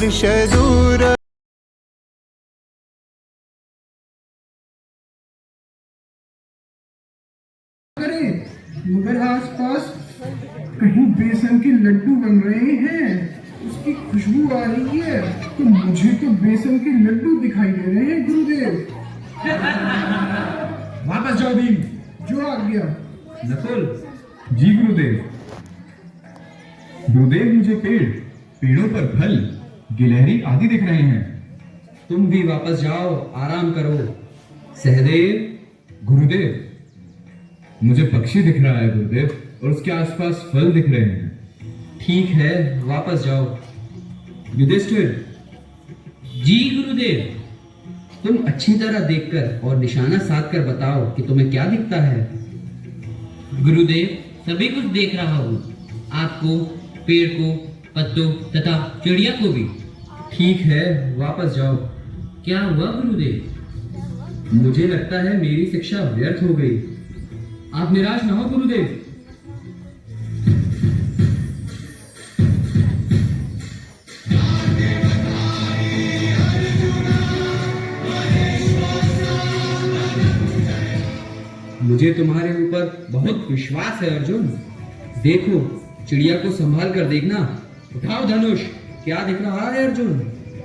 देश दूर। मगर आसपास कहीं बेसन के लड्डू बन रहे हैं, उसकी खुशबू आ रही है, तो मुझे तो बेसन के लड्डू दिखाई दे रहे हैं गुरुदेव। वापस जाओ भीम। जो आ गया। नकुल। जी गुरुदेव। गुरुदेव मुझे पेड़ों पर फल, गिलहरी आदि दिख रहे हैं। तुम भी वापस जाओ, आराम करो। सहदेव। गुरुदेव मुझे पक्षी दिख रहा है गुरुदेव, और उसके आसपास फल दिख रहे हैं। ठीक है, वापस जाओ। युधिष्ठिर। जी गुरुदेव। तुम अच्छी तरह देखकर और निशाना साध कर बताओ कि तुम्हें क्या दिखता है। गुरुदेव सभी कुछ देख रहा हूँ, आपको, पेड़ को, पत्तों तथा चिड़िया को भी। ठीक है, वापस जाओ। क्या हुआ गुरुदेव? मुझे लगता है मेरी शिक्षा व्यर्थ हो गई। आप निराश न हो गुरुदेव। मुझे तुम्हारे ऊपर बहुत विश्वास है अर्जुन। देखो, चिड़िया को संभाल कर देखना। उठाओ धनुष। क्या दिख रहा है अर्जुन?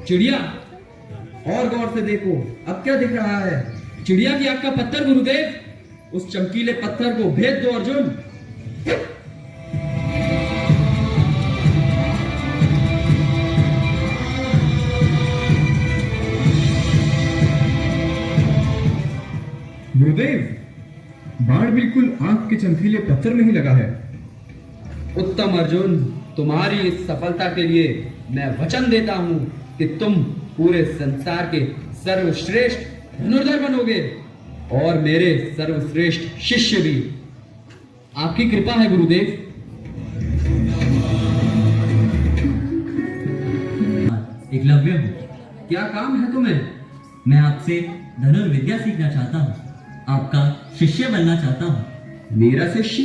चिड़िया। और गौर से देखो, अब क्या दिख रहा है? चिड़िया की आंख का पत्थर गुरुदेव। उस चमकीले पत्थर को भेद दो अर्जुन। गुरुदेव बाण बिल्कुल आंख के चमकीले पत्थर में ही लगा है। उत्तम अर्जुन, तुम्हारी इस सफलता के लिए मैं वचन देता हूं कि तुम पूरे संसार के सर्वश्रेष्ठ धनुर्धर बनोगे और मेरे सर्वश्रेष्ठ शिष्य भी। आपकी कृपा है गुरुदेव। एकलव्य हूँ। क्या काम है तुम्हें? मैं आपसे धनुर्विद्या सीखना चाहता हूँ, आपका शिष्य बनना चाहता हूँ। मेरा शिष्य?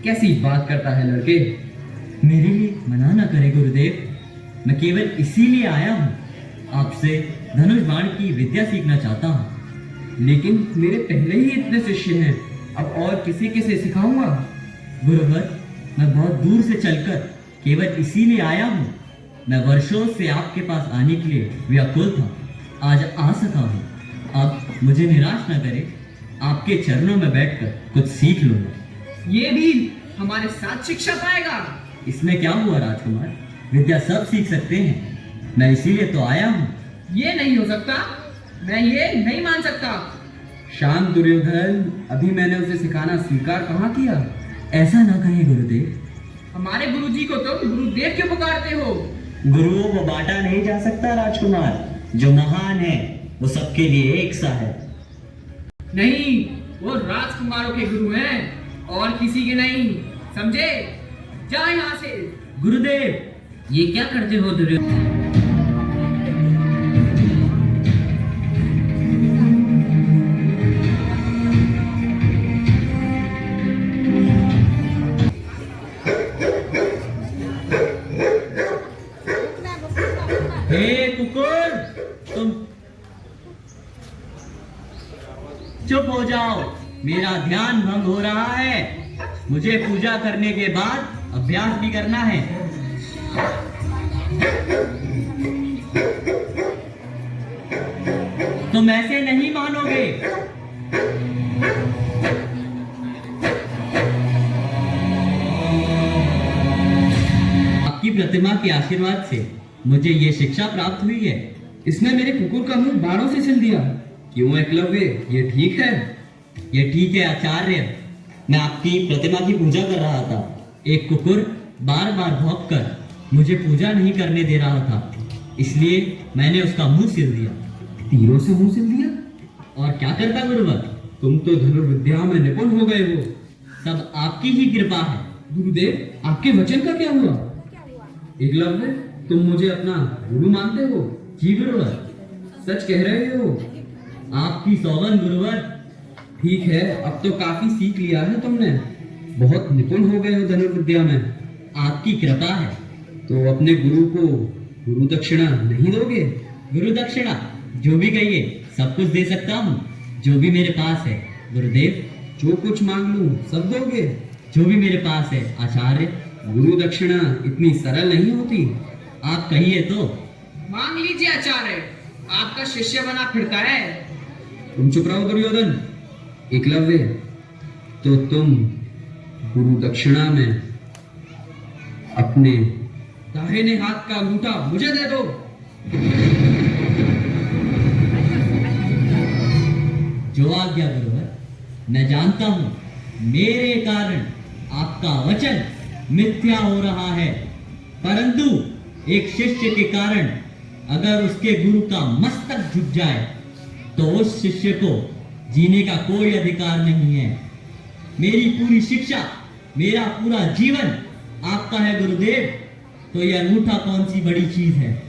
कैसी बात करता है लड़के। मेरे लिए मना न करे गुरुदेव, मैं केवल इसीलिए आया हूँ, आपसे धनुष बाण की विद्या सीखना चाहता हूँ। लेकिन मेरे पहले ही इतने शिष्य हैं, अब और किसी किसे सिखाऊंगा? गुरुवर, मैं बहुत दूर से चलकर केवल इसीलिए आया हूँ। मैं वर्षों से आपके पास आने के लिए व्याकुल था, आज आ सका हूँ। अब मुझे निराश न करे, आपके चरणों में बैठकर कुछ सीख लूंगा। ये भी हमारे साथ शिक्षा पाएगा। इसमें क्या हुआ राजकुमार, विद्या सब सीख सकते हैं, मैं इसीलिए तो आया हूँ। ये नहीं हो सकता, मैं ये नहीं मान सकता। शांत दुर्योधन, अभी मैंने उसे सिखाना स्वीकार कहाँ किया? ऐसा ना कहें गुरुदेव। हमारे गुरुजी को तुम गुरुदेव क्यों पुकारते हो? गुरुओं को बांटा नहीं जा सकता राजकुमार, जो महान है वो सबके लिए एक सा है। नहीं, वो राजकुमारों के गुरु हैं और किसी के नहीं, समझे? जा यहाँ से। गुरुदेव ये क्या करते हो दुर्योधन? हे कुकुर, तुम चुप हो जाओ, मेरा ध्यान भंग हो रहा है। मुझे पूजा करने के बाद अभ्यास भी करना है। तुम ऐसे नहीं मानोगे। आपकी प्रतिमा के आशीर्वाद से मुझे ये शिक्षा प्राप्त हुई है। इसने मेरे कुकुर का मुंह बाणों से सिल दिया। क्यों एकलव्य, ये ठीक है? ये ठीक है आचार्य, मैं आपकी प्रतिमा की पूजा कर रहा था। एक कुकुर बार बार भौंककर मुझे पूजा नहीं करने दे रहा था, इसलिए मैंने उसका मुंह सिल दिया। तीरों से मुंह सिल दिया? और क्या करता गुरुवर? तुम तो धनुर्विद्या में निपुण हो गए हो। सब आपकी ही कृपा है। गुरुदेव, आपके वचन का क्या हुआ? एकलव्य, तुम मुझे अपना गुरु मानते हो? जी गुरुवर। सच कह रहे हो? आपकी सौगंध गुरुवर। ठीक है, अब तो काफी सीख लिया है तुमने, बहुत निपुण हो गए हो धनुर्विद्या में। आपकी कृपा है। तो अपने गुरु को गुरु दक्षिणा नहीं दोगे? गुरु दक्षिणा जो भी कहिए सब कुछ दे सकता हूँ, जो भी मेरे पास है गुरुदेव। जो कुछ मांग लूं सब दोगे? जो भी मेरे पास है आचार्य। गुरु दक्षिणा इतनी सरल नहीं होती। आप कहिए तो। मांग लीजिए आचार्य, आपका शिष्य बना फिरता है। तुम चुप रहो दुर्योधन। एकलव्य, तो तुम गुरु दक्षिणा में अपने दाहिने हाथ का अंगूठा मुझे दे दो। जो आज्ञा गुरुवर। मैं जानता हूँ मेरे कारण आपका वचन मिथ्या हो रहा है, परंतु एक शिष्य के कारण अगर उसके गुरु का मस्तक झुक जाए तो उस शिष्य को जीने का कोई अधिकार नहीं है। मेरी पूरी शिक्षा, मेरा पूरा जीवन आपका है गुरुदेव, तो यह अंगूठा कौन सी बड़ी चीज है।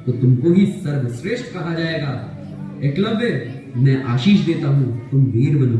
तो तुमको ही सर्वश्रेष्ठ कहा जाएगा। एकलव्य, मैं आशीष देता हूँ, तुम वीर बनो।